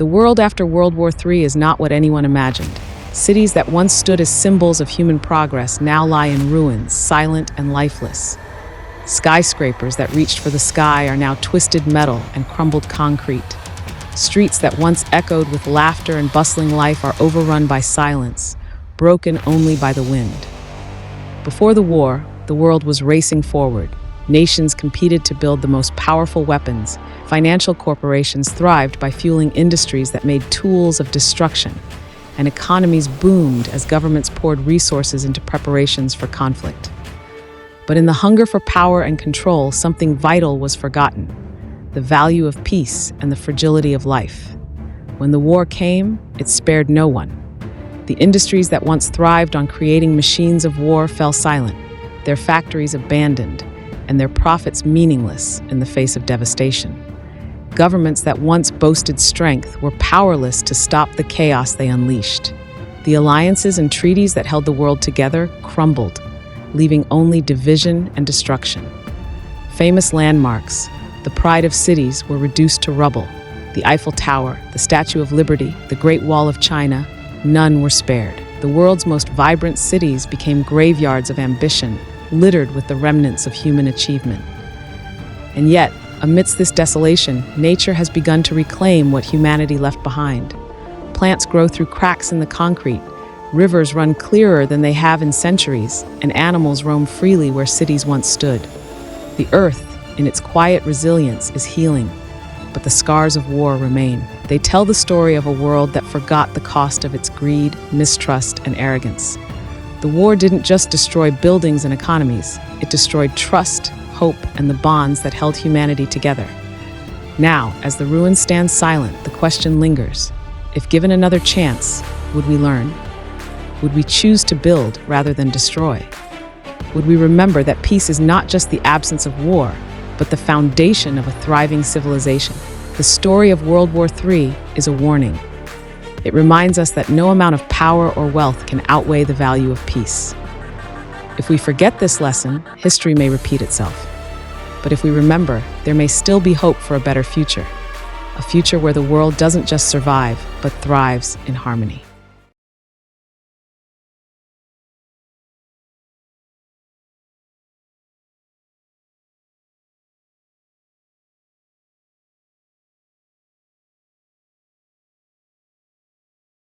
The world after World War III is not what anyone imagined. Cities that once stood as symbols of human progress now lie in ruins, silent and lifeless. Skyscrapers that reached for the sky are now twisted metal and crumbled concrete. Streets that once echoed with laughter and bustling life are overrun by silence, broken only by the wind. Before the war, the world was racing forward. Nations competed to build the most powerful weapons. Financial corporations thrived by fueling industries that made tools of destruction. And economies boomed as governments poured resources into preparations for conflict. But in the hunger for power and control, something vital was forgotten: the value of peace and the fragility of life. When the war came, it spared no one. The industries that once thrived on creating machines of war fell silent, their factories abandoned, and their profits meaningless in the face of devastation. Governments that once boasted strength were powerless to stop the chaos they unleashed. The alliances and treaties that held the world together crumbled, leaving only division and destruction. Famous landmarks, the pride of cities, were reduced to rubble. The Eiffel Tower, the Statue of Liberty, the Great Wall of China, none were spared. The world's most vibrant cities became graveyards of ambition, littered with the remnants of human achievement. And yet, amidst this desolation, nature has begun to reclaim what humanity left behind. Plants grow through cracks in the concrete, rivers run clearer than they have in centuries, and animals roam freely where cities once stood. The earth, in its quiet resilience, is healing, but the scars of war remain. They tell the story of a world that forgot the cost of its greed, mistrust, and arrogance. The war didn't just destroy buildings and economies, it destroyed trust, hope, and the bonds that held humanity together. Now, as the ruins stand silent, the question lingers: if given another chance, would we learn? Would we choose to build rather than destroy? Would we remember that peace is not just the absence of war, but the foundation of a thriving civilization? The story of World War III is a warning. It reminds us that no amount of power or wealth can outweigh the value of peace. If we forget this lesson, history may repeat itself. But if we remember, there may still be hope for a better future. A future where the world doesn't just survive, but thrives in harmony.